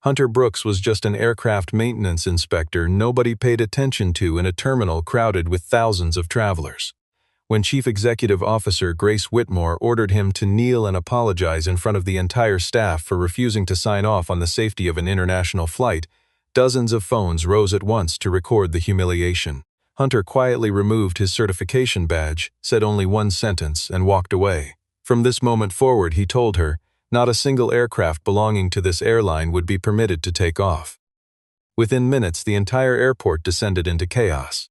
Hunter Brooks was just an aircraft maintenance inspector nobody paid attention to in a terminal crowded with thousands of travelers. When Chief Executive Officer Grace Whitmore ordered him to kneel and apologize in front of the entire staff for refusing to sign off on the safety of an international flight, dozens of phones rose at once to record the humiliation. Hunter quietly removed his certification badge, said only one sentence, and walked away. From this moment forward, he told her, not a single aircraft belonging to this airline would be permitted to take off. Within minutes, the entire airport descended into chaos.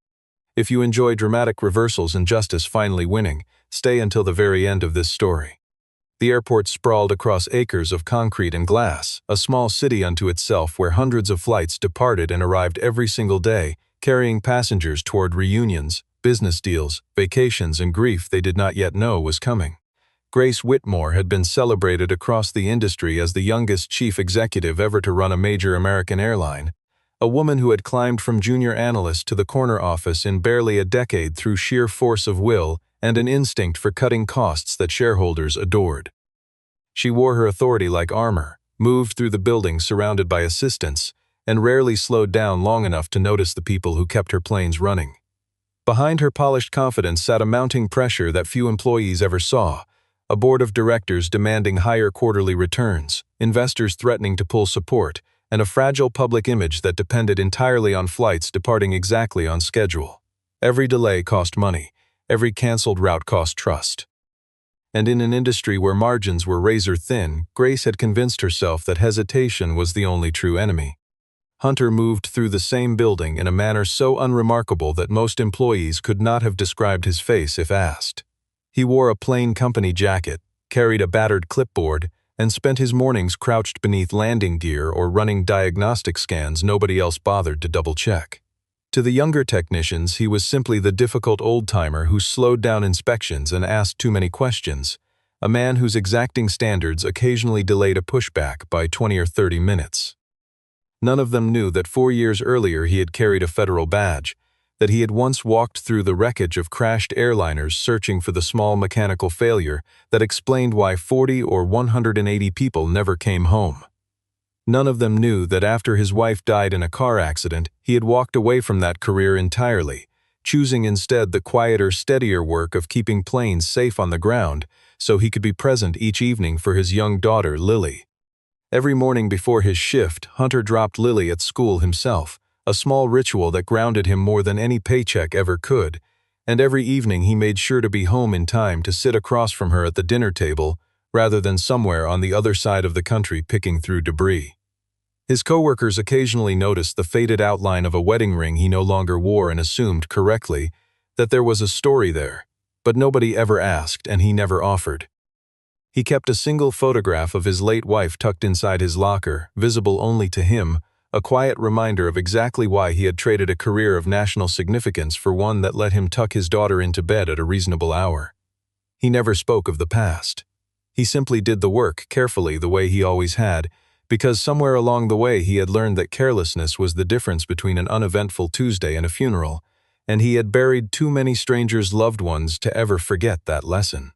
If you enjoy dramatic reversals and justice finally winning, stay until the very end of this story. The airport sprawled across acres of concrete and glass, a small city unto itself where hundreds of flights departed and arrived every single day, carrying passengers toward reunions, business deals, vacations, and grief they did not yet know was coming. Grace Whitmore had been celebrated across the industry as the youngest chief executive ever to run a major American airline, a woman who had climbed from junior analyst to the corner office in barely a decade through sheer force of will and an instinct for cutting costs that shareholders adored. She wore her authority like armor, moved through the building surrounded by assistants, and rarely slowed down long enough to notice the people who kept her planes running. Behind her polished confidence sat a mounting pressure that few employees ever saw, a board of directors demanding higher quarterly returns, investors threatening to pull support, and a fragile public image that depended entirely on flights departing exactly on schedule. Every delay cost money, every canceled route cost trust. And in an industry where margins were razor thin, Grace had convinced herself that hesitation was the only true enemy. Hunter moved through the same building in a manner so unremarkable that most employees could not have described his face if asked. He wore a plain company jacket, carried a battered clipboard, and spent his mornings crouched beneath landing gear or running diagnostic scans nobody else bothered to double-check. To the younger technicians, he was simply the difficult old-timer who slowed down inspections and asked too many questions, a man whose exacting standards occasionally delayed a pushback by 20 or 30 minutes. None of them knew that 4 years earlier he had carried a federal badge, that he had once walked through the wreckage of crashed airliners searching for the small mechanical failure that explained why 40 or 180 people never came home. None of them knew that after his wife died in a car accident, he had walked away from that career entirely, choosing instead the quieter, steadier work of keeping planes safe on the ground so he could be present each evening for his young daughter, Lily. Every morning before his shift, Hunter dropped Lily at school himself, a small ritual that grounded him more than any paycheck ever could, and every evening he made sure to be home in time to sit across from her at the dinner table rather than somewhere on the other side of the country picking through debris. His coworkers occasionally noticed the faded outline of a wedding ring he no longer wore and assumed correctly that there was a story there, but nobody ever asked and he never offered. He kept a single photograph of his late wife tucked inside his locker, visible only to him, a quiet reminder of exactly why he had traded a career of national significance for one that let him tuck his daughter into bed at a reasonable hour. He never spoke of the past. He simply did the work carefully the way he always had, because somewhere along the way he had learned that carelessness was the difference between an uneventful Tuesday and a funeral, and he had buried too many strangers' loved ones to ever forget that lesson.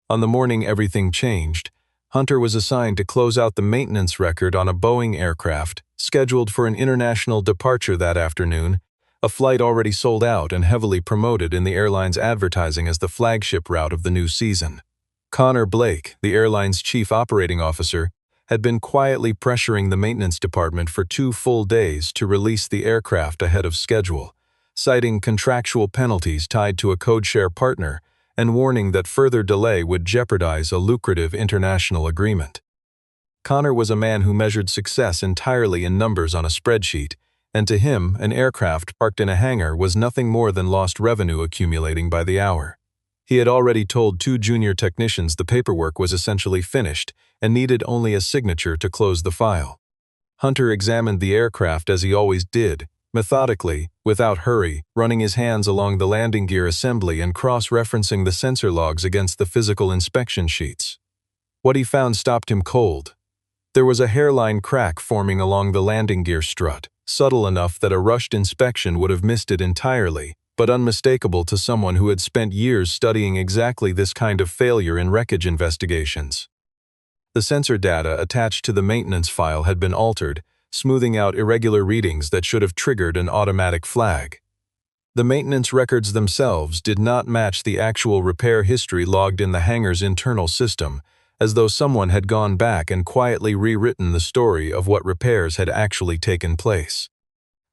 On the morning everything changed, Hunter was assigned to close out the maintenance record on a Boeing aircraft, scheduled for an international departure that afternoon, a flight already sold out and heavily promoted in the airline's advertising as the flagship route of the new season. Connor Blake, the airline's chief operating officer, had been quietly pressuring the maintenance department for 2 full days to release the aircraft ahead of schedule, citing contractual penalties tied to a codeshare partner and warning that further delay would jeopardize a lucrative international agreement. Connor was a man who measured success entirely in numbers on a spreadsheet, and to him, an aircraft parked in a hangar was nothing more than lost revenue accumulating by the hour. He had already told 2 junior technicians the paperwork was essentially finished and needed only a signature to close the file. Hunter examined the aircraft as he always did, methodically, without hurry, running his hands along the landing gear assembly and cross-referencing the sensor logs against the physical inspection sheets. What he found stopped him cold. There was a hairline crack forming along the landing gear strut, subtle enough that a rushed inspection would have missed it entirely, but unmistakable to someone who had spent years studying exactly this kind of failure in wreckage investigations. The sensor data attached to the maintenance file had been altered, smoothing out irregular readings that should have triggered an automatic flag. The maintenance records themselves did not match the actual repair history logged in the hangar's internal system, as though someone had gone back and quietly rewritten the story of what repairs had actually taken place.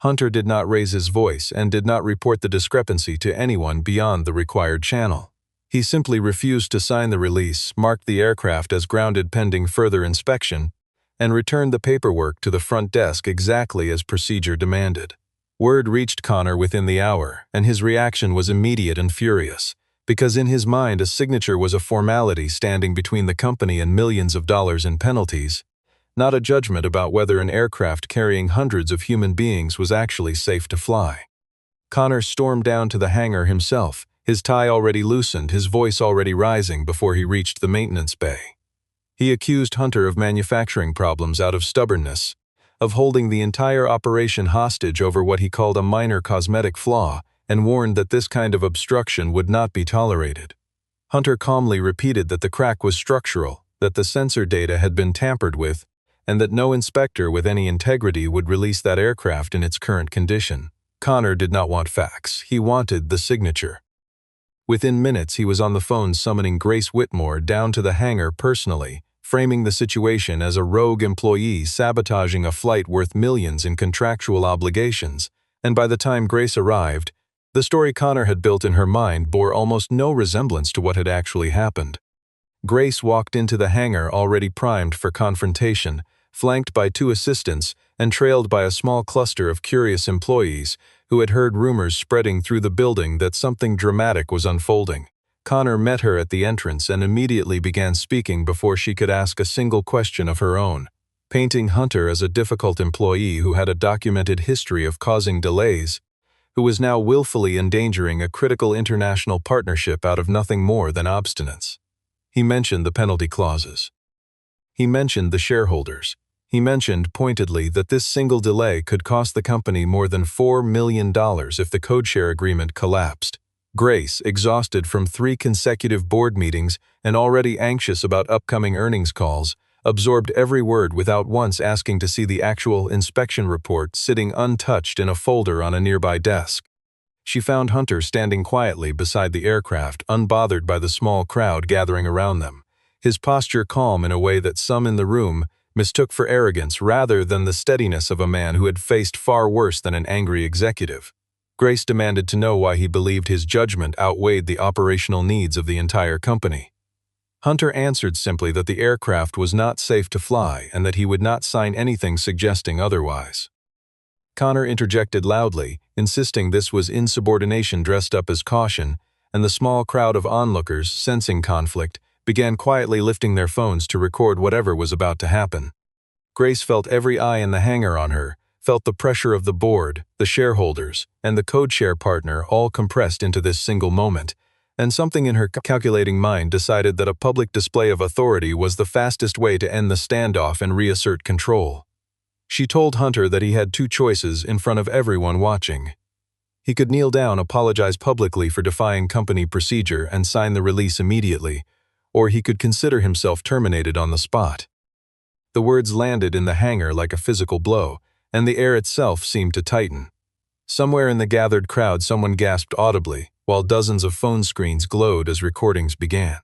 Hunter did not raise his voice and did not report the discrepancy to anyone beyond the required channel. He simply refused to sign the release, marked the aircraft as grounded pending further inspection, and returned the paperwork to the front desk exactly as procedure demanded. Word reached Connor within the hour, and his reaction was immediate and furious, because in his mind a signature was a formality standing between the company and millions of dollars in penalties, not a judgment about whether an aircraft carrying hundreds of human beings was actually safe to fly. Connor stormed down to the hangar himself, his tie already loosened, his voice already rising before he reached the maintenance bay. He accused Hunter of manufacturing problems out of stubbornness, of holding the entire operation hostage over what he called a minor cosmetic flaw, and warned that this kind of obstruction would not be tolerated. Hunter calmly repeated that the crack was structural, that the sensor data had been tampered with, and that no inspector with any integrity would release that aircraft in its current condition. Connor did not want facts, he wanted the signature. Within minutes he was on the phone summoning Grace Whitmore down to the hangar personally, framing the situation as a rogue employee sabotaging a flight worth millions in contractual obligations, and by the time Grace arrived, the story Connor had built in her mind bore almost no resemblance to what had actually happened. Grace walked into the hangar already primed for confrontation, flanked by 2 assistants and trailed by a small cluster of curious employees who had heard rumors spreading through the building that something dramatic was unfolding. Connor met her at the entrance and immediately began speaking before she could ask a single question of her own, painting Hunter as a difficult employee who had a documented history of causing delays, who was now willfully endangering a critical international partnership out of nothing more than obstinance. He mentioned the penalty clauses. He mentioned the shareholders. He mentioned pointedly that this single delay could cost the company more than $4 million if the codeshare agreement collapsed. Grace, exhausted from 3 consecutive board meetings and already anxious about upcoming earnings calls, absorbed every word without once asking to see the actual inspection report sitting untouched in a folder on a nearby desk. She found Hunter standing quietly beside the aircraft, unbothered by the small crowd gathering around them, his posture calm in a way that some in the room mistook for arrogance rather than the steadiness of a man who had faced far worse than an angry executive. Grace demanded to know why he believed his judgment outweighed the operational needs of the entire company. Hunter answered simply that the aircraft was not safe to fly and that he would not sign anything suggesting otherwise. Connor interjected loudly, insisting this was insubordination dressed up as caution, and the small crowd of onlookers, sensing conflict, began quietly lifting their phones to record whatever was about to happen. Grace felt every eye in the hangar on her, felt the pressure of the board, the shareholders, and the codeshare partner all compressed into this single moment, and something in her calculating mind decided that a public display of authority was the fastest way to end the standoff and reassert control. She told Hunter that he had 2 choices in front of everyone watching. He could kneel down, apologize publicly for defying company procedure, and sign the release immediately, or he could consider himself terminated on the spot. The words landed in the hangar like a physical blow, and the air itself seemed to tighten. Somewhere in the gathered crowd someone gasped audibly, while dozens of phone screens glowed as recordings began.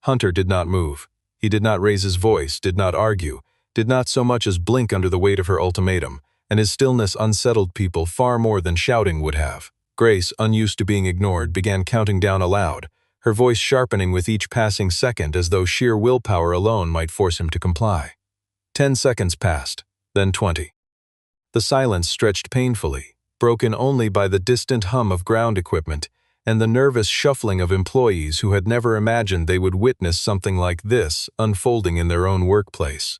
Hunter did not move. He did not raise his voice, did not argue, did not so much as blink under the weight of her ultimatum, and his stillness unsettled people far more than shouting would have. Grace, unused to being ignored, began counting down aloud, her voice sharpening with each passing second as though sheer willpower alone might force him to comply. 10 seconds passed, then 20. The silence stretched painfully, broken only by the distant hum of ground equipment and the nervous shuffling of employees who had never imagined they would witness something like this unfolding in their own workplace.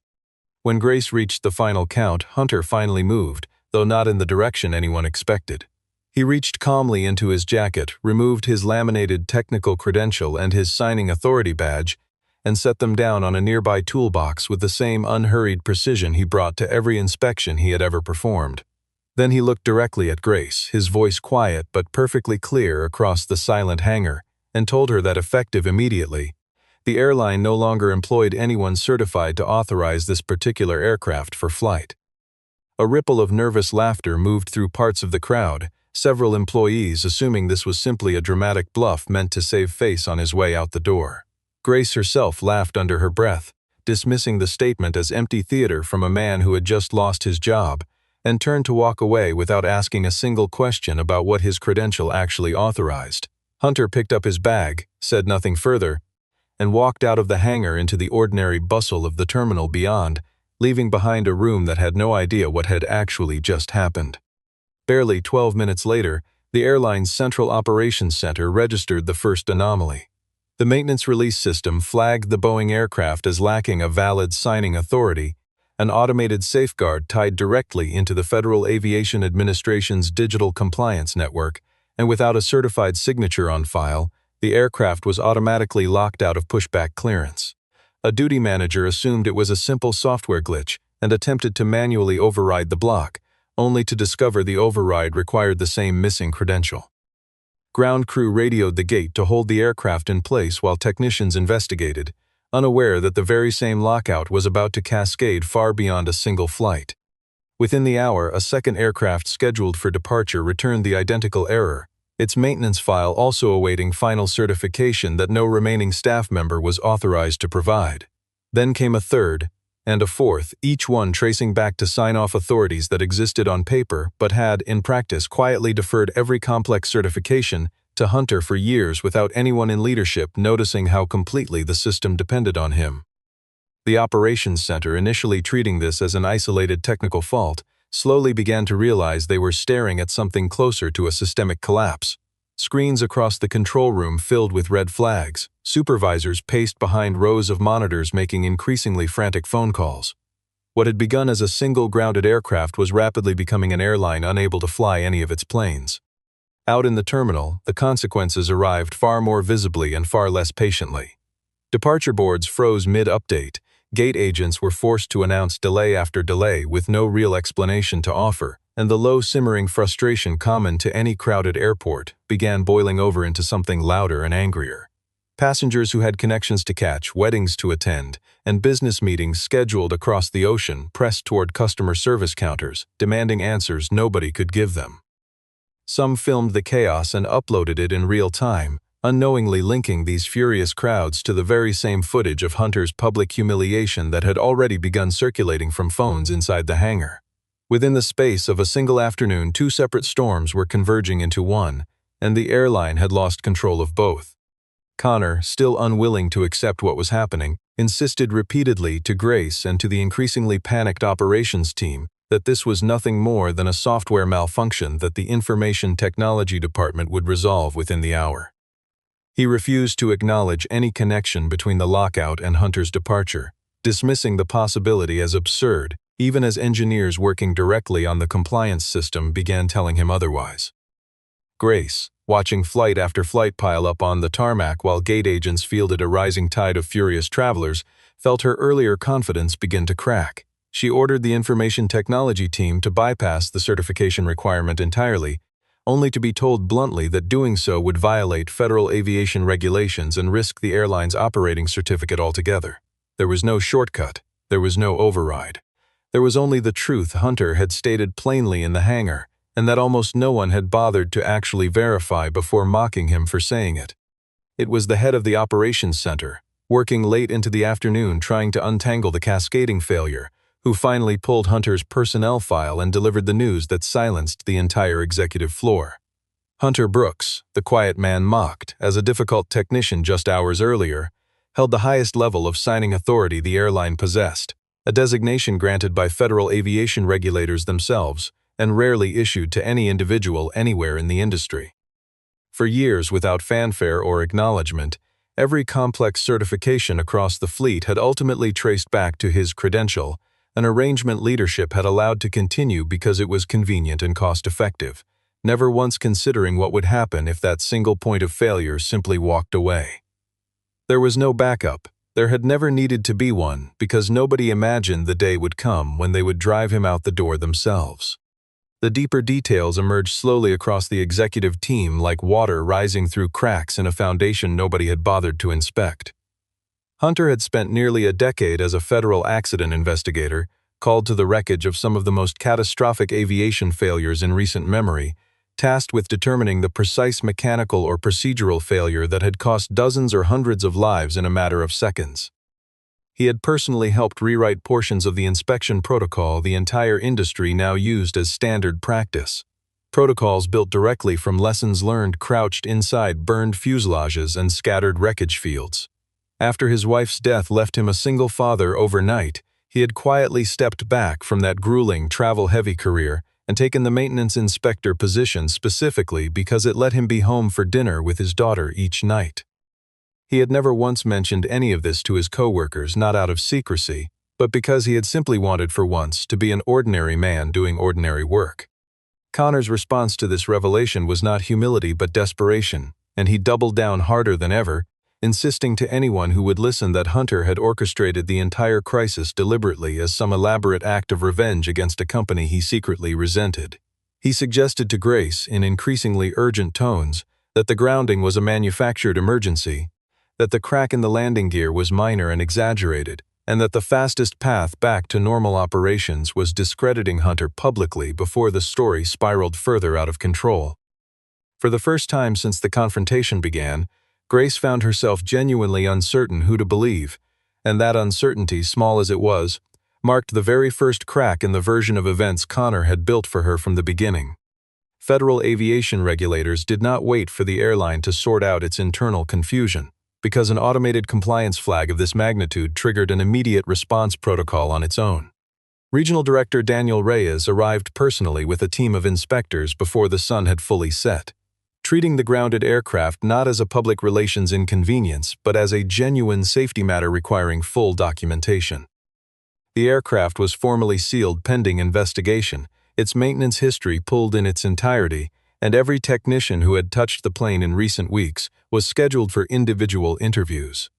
When Grace reached the final count, Hunter finally moved, though not in the direction anyone expected. He reached calmly into his jacket, removed his laminated technical credential and his signing authority badge, and set them down on a nearby toolbox with the same unhurried precision he brought to every inspection he had ever performed. Then he looked directly at Grace, his voice quiet but perfectly clear across the silent hangar, and told her that effective immediately, The airline no longer employed anyone certified to authorize this particular aircraft for flight. A ripple of nervous laughter moved through parts of the crowd, several employees assuming this was simply a dramatic bluff meant to save face on his way out the door. Grace herself laughed under her breath, dismissing the statement as empty theater from a man who had just lost his job, and turned to walk away without asking a single question about what his credential actually authorized. Hunter picked up his bag, said nothing further, and walked out of the hangar into the ordinary bustle of the terminal beyond, leaving behind a room that had no idea what had actually just happened. Barely 12 minutes later, the airline's Central Operations Center registered the first anomaly. The maintenance release system flagged the Boeing aircraft as lacking a valid signing authority, an automated safeguard tied directly into the Federal Aviation Administration's digital compliance network, and without a certified signature on file, the aircraft was automatically locked out of pushback clearance. A duty manager assumed it was a simple software glitch and attempted to manually override the block, only to discover the override required the same missing credential. Ground crew radioed the gate to hold the aircraft in place while technicians investigated, unaware that the very same lockout was about to cascade far beyond a single flight. Within the hour, a second aircraft scheduled for departure returned the identical error, its maintenance file also awaiting final certification that no remaining staff member was authorized to provide. Then came a third, and a fourth, each one tracing back to sign-off authorities that existed on paper but had, in practice, quietly deferred every complex certification to Hunter for years without anyone in leadership noticing how completely the system depended on him. The operations center, initially treating this as an isolated technical fault, slowly began to realize they were staring at something closer to a systemic collapse. Screens across the control room filled with red flags. Supervisors paced behind rows of monitors making increasingly frantic phone calls. What had begun as a single grounded aircraft was rapidly becoming an airline unable to fly any of its planes. Out in the terminal, the consequences arrived far more visibly and far less patiently. Departure boards froze mid-update. Gate agents were forced to announce delay after delay with no real explanation to offer, and the low simmering frustration common to any crowded airport began boiling over into something louder and angrier. Passengers who had connections to catch, weddings to attend, and business meetings scheduled across the ocean pressed toward customer service counters, demanding answers nobody could give them. Some filmed the chaos and uploaded it in real time, unknowingly linking these furious crowds to the very same footage of Hunter's public humiliation that had already begun circulating from phones inside the hangar. Within the space of a single afternoon, two separate storms were converging into one, and the airline had lost control of both. Connor, still unwilling to accept what was happening, insisted repeatedly to Grace and to the increasingly panicked operations team that this was nothing more than a software malfunction that the Information Technology Department would resolve within the hour. He refused to acknowledge any connection between the lockout and Hunter's departure, dismissing the possibility as absurd, even as engineers working directly on the compliance system began telling him otherwise. Grace, watching flight after flight pile up on the tarmac while gate agents fielded a rising tide of furious travelers, felt her earlier confidence begin to crack. She ordered the information technology team to bypass the certification requirement entirely, only to be told bluntly that doing so would violate federal aviation regulations and risk the airline's operating certificate altogether. There was no shortcut. There was no override. There was only the truth Hunter had stated plainly in the hangar, and that almost no one had bothered to actually verify before mocking him for saying it. It was the head of the operations center, working late into the afternoon trying to untangle the cascading failure, who finally pulled Hunter's personnel file and delivered the news that silenced the entire executive floor. Hunter Brooks, the quiet man mocked as a difficult technician just hours earlier, held the highest level of signing authority the airline possessed, a designation granted by federal aviation regulators themselves and rarely issued to any individual anywhere in the industry. For years, without fanfare or acknowledgement, every complex certification across the fleet had ultimately traced back to his credential, an arrangement leadership had allowed to continue because it was convenient and cost-effective, never once considering what would happen if that single point of failure simply walked away. There was no backup. There had never needed to be one because nobody imagined the day would come when they would drive him out the door themselves. The deeper details emerged slowly across the executive team like water rising through cracks in a foundation nobody had bothered to inspect. Hunter had spent nearly a decade as a federal accident investigator, called to the wreckage of some of the most catastrophic aviation failures in recent memory, tasked with determining the precise mechanical or procedural failure that had cost dozens or hundreds of lives in a matter of seconds. He had personally helped rewrite portions of the inspection protocol the entire industry now used as standard practice. Protocols built directly from lessons learned crouched inside burned fuselages and scattered wreckage fields. After his wife's death left him a single father overnight, he had quietly stepped back from that grueling, travel-heavy career and taken the maintenance inspector position specifically because it let him be home for dinner with his daughter each night. He had never once mentioned any of this to his coworkers, not out of secrecy, but because he had simply wanted for once to be an ordinary man doing ordinary work. Connor's response to this revelation was not humility but desperation, and he doubled down harder than ever, insisting to anyone who would listen that Hunter had orchestrated the entire crisis deliberately as some elaborate act of revenge against a company he secretly resented. He suggested to Grace, in increasingly urgent tones, that the grounding was a manufactured emergency, that the crack in the landing gear was minor and exaggerated, and that the fastest path back to normal operations was discrediting Hunter publicly before the story spiraled further out of control. For the first time since the confrontation began, Grace found herself genuinely uncertain who to believe, and that uncertainty, small as it was, marked the very first crack in the version of events Connor had built for her from the beginning. Federal aviation regulators did not wait for the airline to sort out its internal confusion, because an automated compliance flag of this magnitude triggered an immediate response protocol on its own. Regional Director Daniel Reyes arrived personally with a team of inspectors before the sun had fully set, treating the grounded aircraft not as a public relations inconvenience but as a genuine safety matter requiring full documentation. The aircraft was formally sealed pending investigation, its maintenance history pulled in its entirety, and every technician who had touched the plane in recent weeks was scheduled for individual interviews.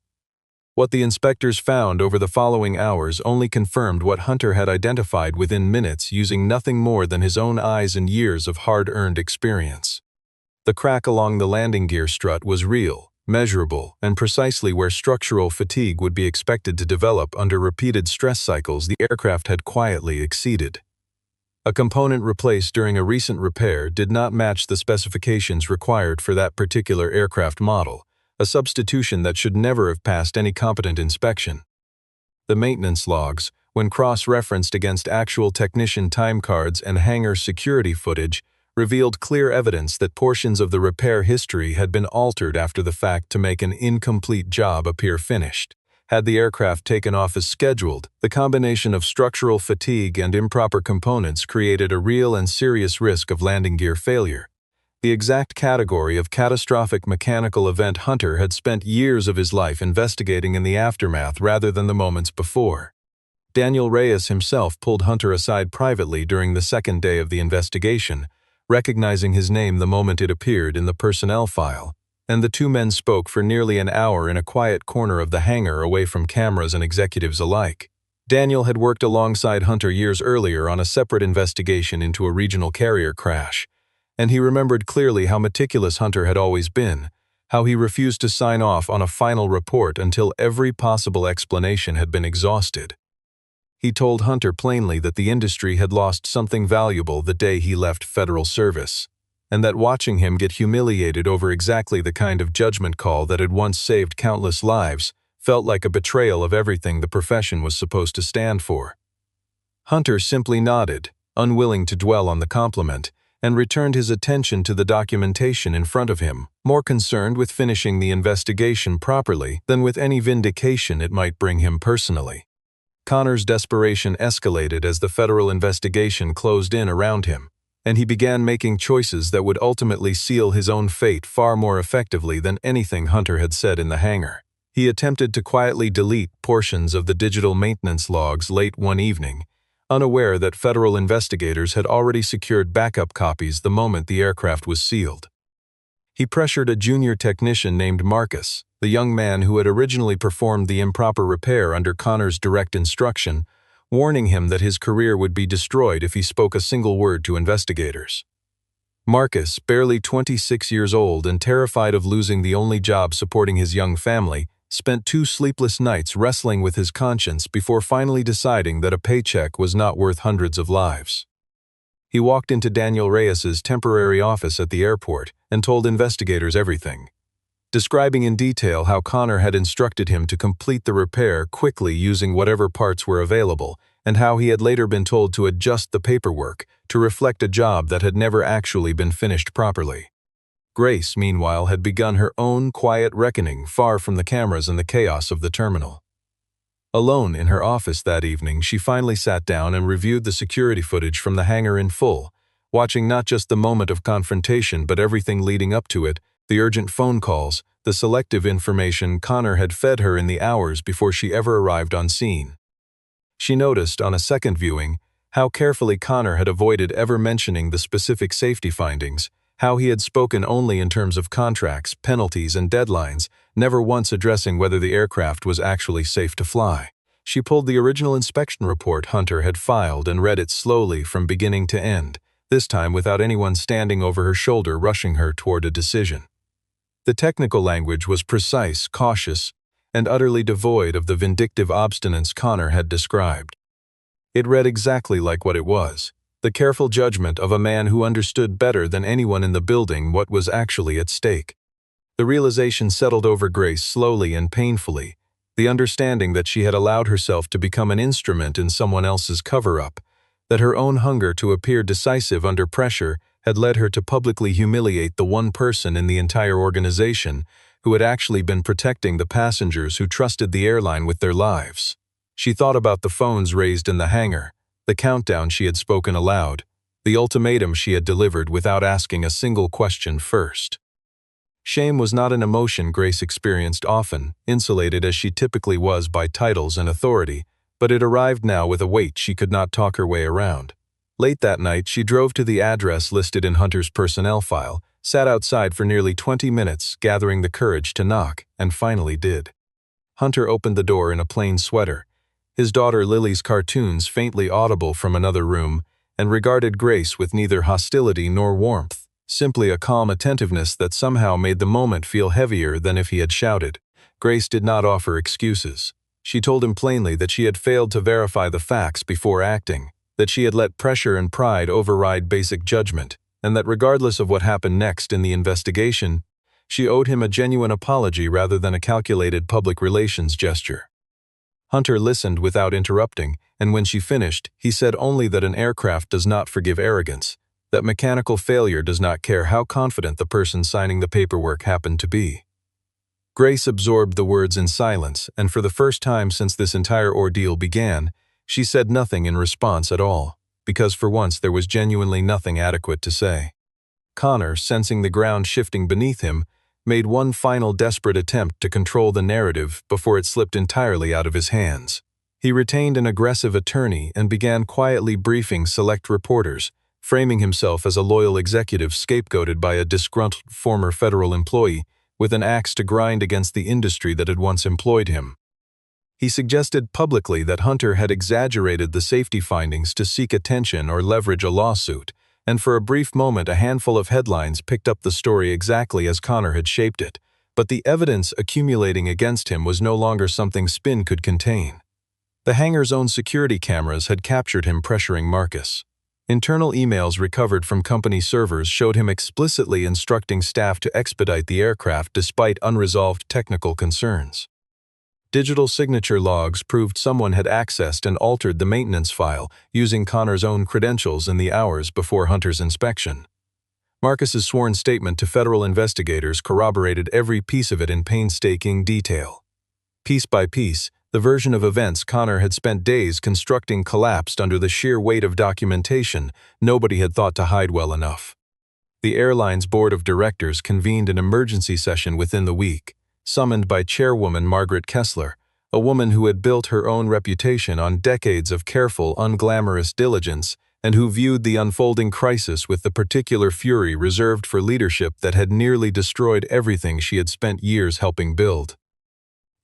What the inspectors found over the following hours only confirmed what Hunter had identified within minutes using nothing more than his own eyes and years of hard-earned experience. The crack along the landing gear strut was real, measurable, and precisely where structural fatigue would be expected to develop under repeated stress cycles the aircraft had quietly exceeded. A component replaced during a recent repair did not match the specifications required for that particular aircraft model, a substitution that should never have passed any competent inspection. The maintenance logs, when cross-referenced against actual technician time cards and hangar security footage, revealed clear evidence that portions of the repair history had been altered after the fact to make an incomplete job appear finished. Had the aircraft taken off as scheduled, the combination of structural fatigue and improper components created a real and serious risk of landing gear failure, the exact category of catastrophic mechanical event Hunter had spent years of his life investigating in the aftermath rather than the moments before. Daniel Reyes himself pulled Hunter aside privately during the second day of the investigation, recognizing his name the moment it appeared in the personnel file, and the two men spoke for nearly an hour in a quiet corner of the hangar away from cameras and executives alike. Daniel had worked alongside Hunter years earlier on a separate investigation into a regional carrier crash, and he remembered clearly how meticulous Hunter had always been, how he refused to sign off on a final report until every possible explanation had been exhausted. He told Hunter plainly that the industry had lost something valuable the day he left federal service, and that watching him get humiliated over exactly the kind of judgment call that had once saved countless lives felt like a betrayal of everything the profession was supposed to stand for. Hunter simply nodded, unwilling to dwell on the compliment, and returned his attention to the documentation in front of him, more concerned with finishing the investigation properly than with any vindication it might bring him personally. Connor's desperation escalated as the federal investigation closed in around him, and he began making choices that would ultimately seal his own fate far more effectively than anything Hunter had said in the hangar. He attempted to quietly delete portions of the digital maintenance logs late one evening, unaware that federal investigators had already secured backup copies the moment the aircraft was sealed. He pressured a junior technician named Marcus, the young man who had originally performed the improper repair under Connor's direct instruction, warning him that his career would be destroyed if he spoke a single word to investigators. Marcus, barely 26 years old and terrified of losing the only job supporting his young family, spent 2 sleepless nights wrestling with his conscience before finally deciding that a paycheck was not worth hundreds of lives. He walked into Daniel Reyes's temporary office at the airport and told investigators everything, describing in detail how Connor had instructed him to complete the repair quickly using whatever parts were available, and how he had later been told to adjust the paperwork to reflect a job that had never actually been finished properly. Grace, meanwhile, had begun her own quiet reckoning far from the cameras and the chaos of the terminal. Alone in her office that evening, she finally sat down and reviewed the security footage from the hangar in full, watching not just the moment of confrontation but everything leading up to it, the urgent phone calls, the selective information Connor had fed her in the hours before she ever arrived on scene. She noticed, on a second viewing, how carefully Connor had avoided ever mentioning the specific safety findings, how he had spoken only in terms of contracts, penalties, and deadlines, never once addressing whether the aircraft was actually safe to fly. She pulled the original inspection report Hunter had filed and read it slowly from beginning to end, this time without anyone standing over her shoulder rushing her toward a decision. The technical language was precise, cautious, and utterly devoid of the vindictive obstinance Connor had described. It read exactly like what it was, the careful judgment of a man who understood better than anyone in the building what was actually at stake. The realization settled over Grace slowly and painfully, the understanding that she had allowed herself to become an instrument in someone else's cover-up, that her own hunger to appear decisive under pressure had led her to publicly humiliate the one person in the entire organization who had actually been protecting the passengers who trusted the airline with their lives. She thought about the phones raised in the hangar, the countdown she had spoken aloud, the ultimatum she had delivered without asking a single question first. Shame was not an emotion Grace experienced often, insulated as she typically was by titles and authority, but it arrived now with a weight she could not talk her way around. Late that night, she drove to the address listed in Hunter's personnel file, sat outside for nearly 20 minutes, gathering the courage to knock, and finally did. Hunter opened the door in a plain sweater, his daughter Lily's cartoons faintly audible from another room, and regarded Grace with neither hostility nor warmth, simply a calm attentiveness that somehow made the moment feel heavier than if he had shouted. Grace did not offer excuses. She told him plainly that she had failed to verify the facts before acting, that she had let pressure and pride override basic judgment, and that regardless of what happened next in the investigation, she owed him a genuine apology rather than a calculated public relations gesture. Hunter listened without interrupting, and when she finished, he said only that an aircraft does not forgive arrogance, that mechanical failure does not care how confident the person signing the paperwork happened to be. Grace absorbed the words in silence, and for the first time since this entire ordeal began, she said nothing in response at all, because for once there was genuinely nothing adequate to say. Connor, sensing the ground shifting beneath him, made one final desperate attempt to control the narrative before it slipped entirely out of his hands. He retained an aggressive attorney and began quietly briefing select reporters, framing himself as a loyal executive scapegoated by a disgruntled former federal employee with an axe to grind against the industry that had once employed him. He suggested publicly that Hunter had exaggerated the safety findings to seek attention or leverage a lawsuit, and for a brief moment a handful of headlines picked up the story exactly as Connor had shaped it, but the evidence accumulating against him was no longer something spin could contain. The hangar's own security cameras had captured him pressuring Marcus. Internal emails recovered from company servers showed him explicitly instructing staff to expedite the aircraft despite unresolved technical concerns. Digital signature logs proved someone had accessed and altered the maintenance file using Connor's own credentials in the hours before Hunter's inspection. Marcus's sworn statement to federal investigators corroborated every piece of it in painstaking detail. Piece by piece, the version of events Connor had spent days constructing collapsed under the sheer weight of documentation nobody had thought to hide well enough. The airline's board of directors convened an emergency session within the week, summoned by chairwoman Margaret Kessler, a woman who had built her own reputation on decades of careful, unglamorous diligence and who viewed the unfolding crisis with the particular fury reserved for leadership that had nearly destroyed everything she had spent years helping build.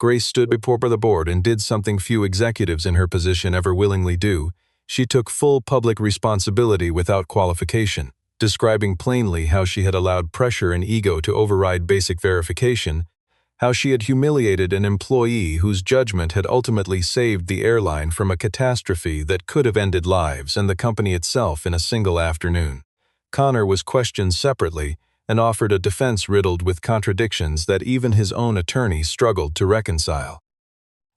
Grace stood before the board and did something few executives in her position ever willingly do. She took full public responsibility without qualification, describing plainly how she had allowed pressure and ego to override basic verification, how she had humiliated an employee whose judgment had ultimately saved the airline from a catastrophe that could have ended lives and the company itself in a single afternoon. Connor was questioned separately and offered a defense riddled with contradictions that even his own attorney struggled to reconcile.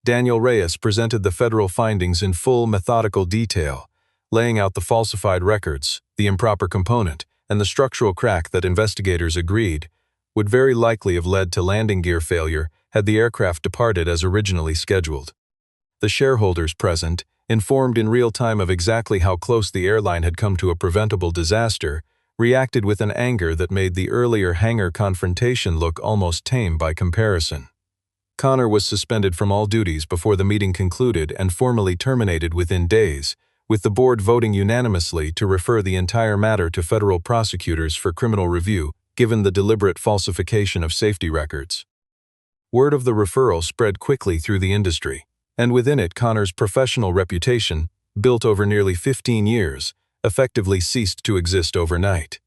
Daniel Reyes presented the federal findings in full methodical detail, laying out the falsified records, the improper component, and the structural crack that investigators agreed would very likely have led to landing gear failure had the aircraft departed as originally scheduled. The shareholders present, informed in real time of exactly how close the airline had come to a preventable disaster, reacted with an anger that made the earlier hangar confrontation look almost tame by comparison. Connor was suspended from all duties before the meeting concluded and formally terminated within days, with the board voting unanimously to refer the entire matter to federal prosecutors for criminal review, given the deliberate falsification of safety records. Word of the referral spread quickly through the industry, and within it Connor's professional reputation, built over nearly 15 years, effectively ceased to exist overnight.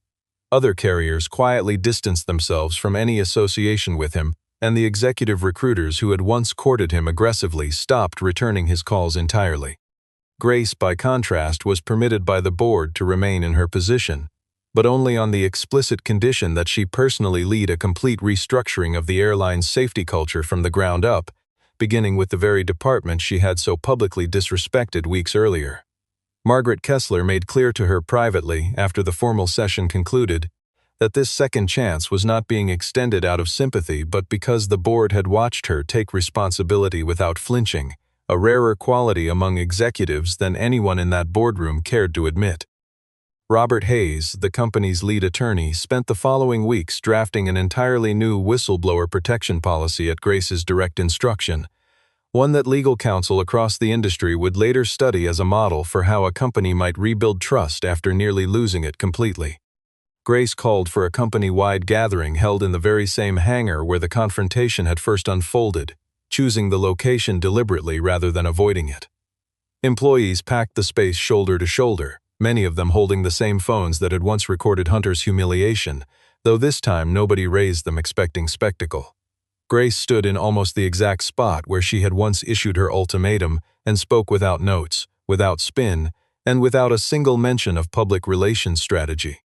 Other carriers quietly distanced themselves from any association with him, and the executive recruiters who had once courted him aggressively stopped returning his calls entirely. Grace, by contrast, was permitted by the board to remain in her position, but only on the explicit condition that she personally lead a complete restructuring of the airline's safety culture from the ground up, beginning with the very department she had so publicly disrespected weeks earlier. Margaret Kessler made clear to her privately, after the formal session concluded, that this second chance was not being extended out of sympathy but because the board had watched her take responsibility without flinching, a rarer quality among executives than anyone in that boardroom cared to admit. Robert Hayes, the company's lead attorney, spent the following weeks drafting an entirely new whistleblower protection policy at Grace's direct instruction, one that legal counsel across the industry would later study as a model for how a company might rebuild trust after nearly losing it completely. Grace called for a company-wide gathering held in the very same hangar where the confrontation had first unfolded, choosing the location deliberately rather than avoiding it. Employees packed the space shoulder to shoulder, many of them holding the same phones that had once recorded Hunter's humiliation, though this time nobody raised them expecting spectacle. Grace stood in almost the exact spot where she had once issued her ultimatum and spoke without notes, without spin, and without a single mention of public relations strategy.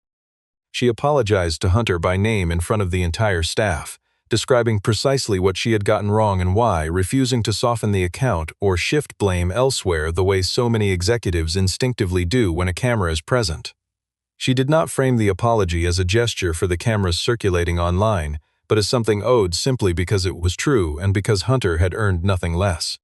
She apologized to Hunter by name in front of the entire staff, describing precisely what she had gotten wrong and why, refusing to soften the account or shift blame elsewhere the way so many executives instinctively do when a camera is present. She did not frame the apology as a gesture for the cameras circulating online, but as something owed simply because it was true and because Hunter had earned nothing less.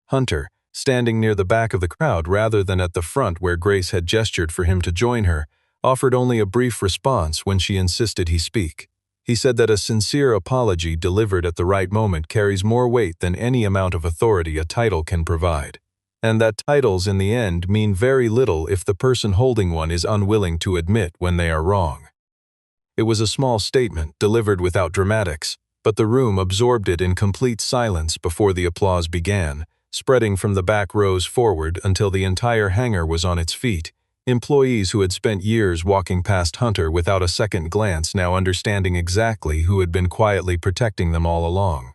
Hunter, standing near the back of the crowd rather than at the front where Grace had gestured for him to join her, offered only a brief response when she insisted he speak. He said that a sincere apology delivered at the right moment carries more weight than any amount of authority a title can provide, and that titles in the end mean very little if the person holding one is unwilling to admit when they are wrong. It was a small statement, delivered without dramatics, but the room absorbed it in complete silence before the applause began, spreading from the back rows forward until the entire hangar was on its feet. Employees who had spent years walking past Hunter without a second glance now understanding exactly who had been quietly protecting them all along.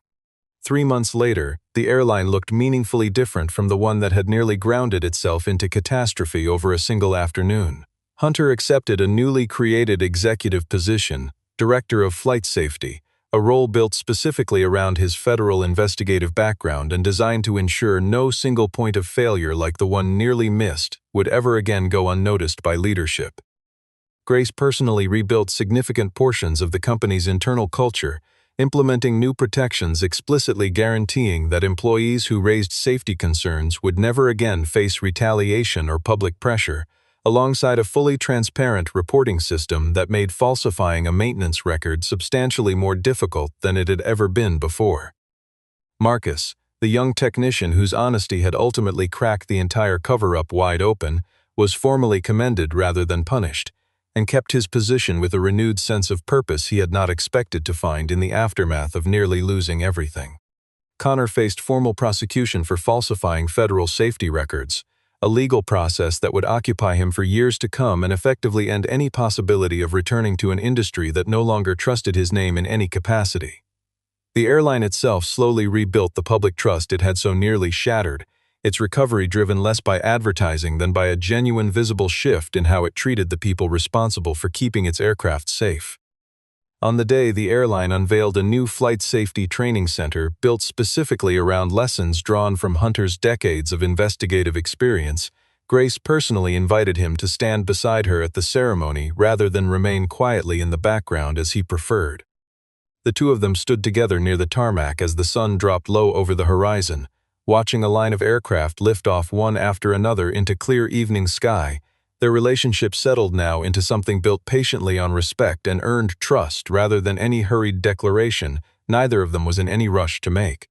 3 months later, the airline looked meaningfully different from the one that had nearly grounded itself into catastrophe over a single afternoon. Hunter accepted a newly created executive position, Director of Flight Safety, a role built specifically around his federal investigative background and designed to ensure no single point of failure like the one nearly missed would ever again go unnoticed by leadership. Grace personally rebuilt significant portions of the company's internal culture, implementing new protections explicitly guaranteeing that employees who raised safety concerns would never again face retaliation or public pressure, alongside a fully transparent reporting system that made falsifying a maintenance record substantially more difficult than it had ever been before. Marcus, the young technician whose honesty had ultimately cracked the entire cover-up wide open, was formally commended rather than punished, and kept his position with a renewed sense of purpose he had not expected to find in the aftermath of nearly losing everything. Connor faced formal prosecution for falsifying federal safety records, a legal process that would occupy him for years to come and effectively end any possibility of returning to an industry that no longer trusted his name in any capacity. The airline itself slowly rebuilt the public trust it had so nearly shattered, its recovery driven less by advertising than by a genuine visible shift in how it treated the people responsible for keeping its aircraft safe. On the day the airline unveiled a new flight safety training center built specifically around lessons drawn from Hunter's decades of investigative experience, Grace personally invited him to stand beside her at the ceremony rather than remain quietly in the background as he preferred. The two of them stood together near the tarmac as the sun dropped low over the horizon, watching a line of aircraft lift off one after another into clear evening sky. Their relationship settled now into something built patiently on respect and earned trust rather than any hurried declaration neither of them was in any rush to make.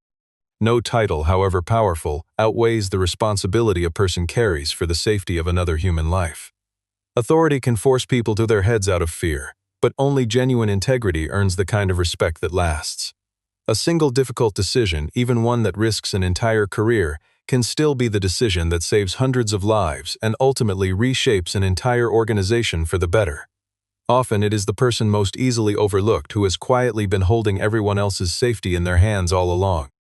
No title, however powerful, outweighs the responsibility a person carries for the safety of another human life. Authority can force people to their heads out of fear, but only genuine integrity earns the kind of respect that lasts. A single difficult decision, even one that risks an entire career, can still be the decision that saves hundreds of lives and ultimately reshapes an entire organization for the better. Often it is the person most easily overlooked who has quietly been holding everyone else's safety in their hands all along.